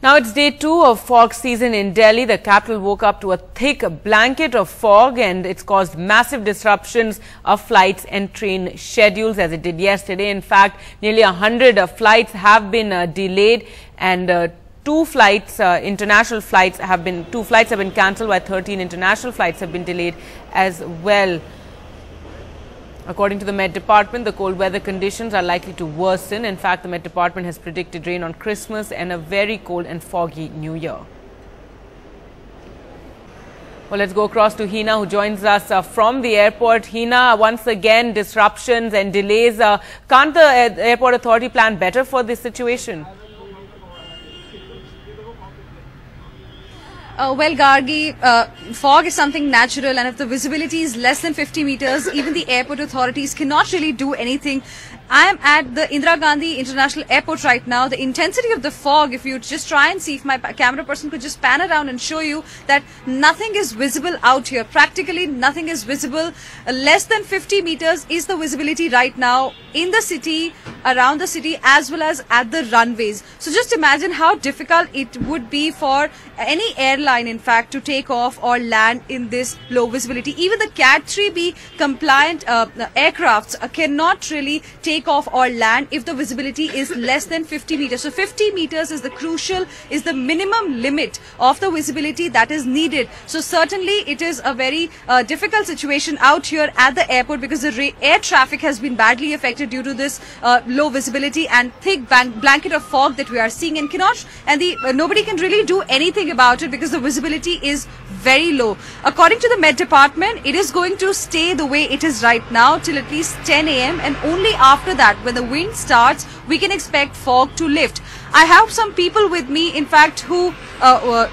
Now it's day 2 of fog season in Delhi. The capital woke up to a thick blanket of fog and it's caused massive disruptions of flights and train schedules as it did yesterday. In fact, nearly 100 flights have been delayed and two international flights have been cancelled, while 13 international flights have been delayed as well. According to the Met Department, the cold weather conditions are likely to worsen. In fact, the Met Department has predicted rain on Christmas and a very cold and foggy New Year. Well, let's go across to Hina, who joins us from the airport. Hina, once again, disruptions and delays. Can't the airport authority plan better for this situation? Well, Gargi, fog is something natural, and if the visibility is less than 50 meters, even the airport authorities cannot really do anything. I am at the Indira Gandhi International Airport right now. The intensity of the fog, if you just try and see if my camera person could just pan around and show you that nothing is visible out here. Practically nothing is visible. Less than 50 meters is the visibility right now in the city, around the city, as well as at the runways. So just imagine how difficult it would be for any airline, in fact, to take off or land in this low visibility. Even the Cat 3B compliant aircrafts cannot really take off or land if the visibility is less than 50 meters. So 50 meters is the minimum limit of the visibility that is needed. So certainly it is a very difficult situation out here at the airport because the air traffic has been badly affected due to this low visibility and thick blanket of fog that we are seeing, and nobody can really do anything about it because the visibility is very low. According to the Met Department, it is going to stay the way it is right now till at least 10 a.m. and only after that, when the wind starts, we can expect fog to lift. I have some people with me, in fact, who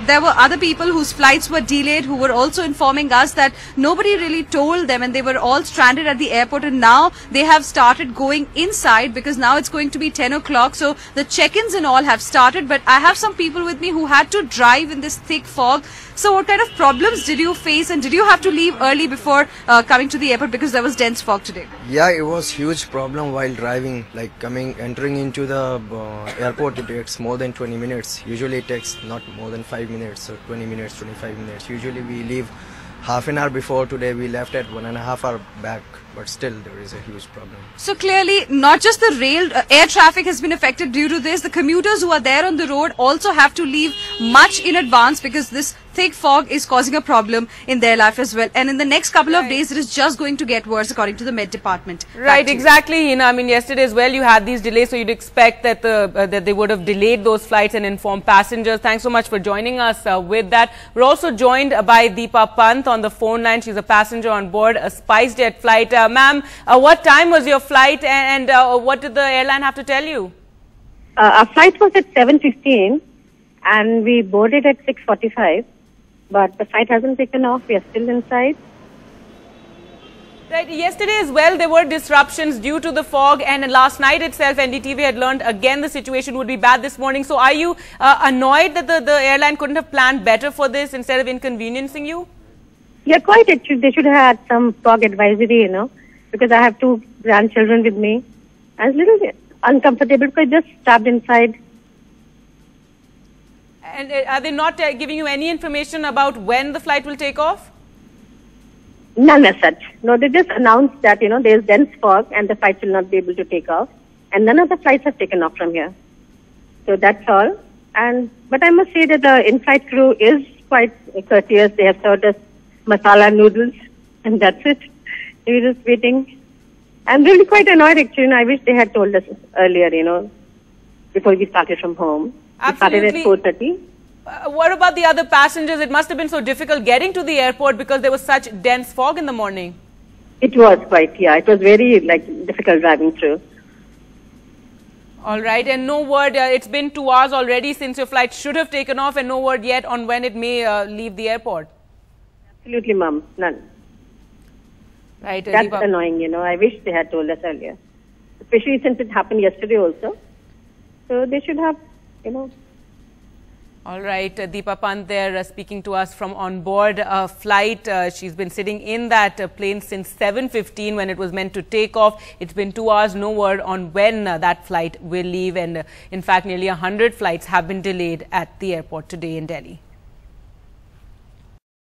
there were other people whose flights were delayed who were also informing us that nobody really told them and they were all stranded at the airport, and now they have started going inside because now it's going to be 10 o'clock. So the check-ins and all have started, but I have some people with me who had to drive in this thick fog. So what kind of problems did you face, and did you have to leave early before coming to the airport because there was dense fog today? Yeah, it was huge problem while driving, like entering into the airport. It takes more than 20 minutes. Usually it takes not more than 5 minutes, so 20 minutes, 25 minutes. Usually we leave half an hour before. Today we left at 1.5 hours back, but still there is a huge problem. So clearly not just the air traffic has been affected due to this. The commuters who are there on the road also have to leave much in advance because this thick fog is causing a problem in their life as well. And in the next couple of days, it is just going to get worse according to the Met Department. Right, exactly. I mean, yesterday as well, you had these delays, so you'd expect that that they would have delayed those flights and informed passengers. Thanks so much for joining us with that. We're also joined by Deepa Pant on the phone line. She's a passenger on board a SpiceJet flight. Ma'am, what time was your flight and what did the airline have to tell you? Our flight was at 7:15 and we boarded at 6:45. But the flight hasn't taken off. We are still inside. Right. Yesterday as well, there were disruptions due to the fog, and last night itself, NDTV had learned again the situation would be bad this morning. So are you annoyed that the airline couldn't have planned better for this instead of inconveniencing you? Yeah, quite. They should have had some fog advisory, because I have 2 grandchildren with me. I was a little bit uncomfortable because I just stopped inside. And are they not giving you any information about when the flight will take off? None as such. No, they just announced that, there is dense fog and the flight will not be able to take off. And none of the flights have taken off from here. So that's all. But I must say that the in-flight crew is quite courteous. They have served us masala noodles and that's it. We were just waiting. I'm really quite annoyed actually. I wish they had told us earlier, before we started from home. Absolutely. We started at 4:30. What about the other passengers? It must have been so difficult getting to the airport because there was such dense fog in the morning. It was quite, yeah. It was very difficult driving through. All right. And no word, it's been 2 hours already since your flight should have taken off, and no word yet on when it may leave the airport. Absolutely, ma'am. None. Right. That's annoying, I wish they had told us earlier. Especially since it happened yesterday also. So they should have, All right, Deepa Pant there speaking to us from on board a flight. She's been sitting in that plane since 7:15 when it was meant to take off. It's been 2 hours, no word on when that flight will leave. And in fact, nearly 100 flights have been delayed at the airport today in Delhi.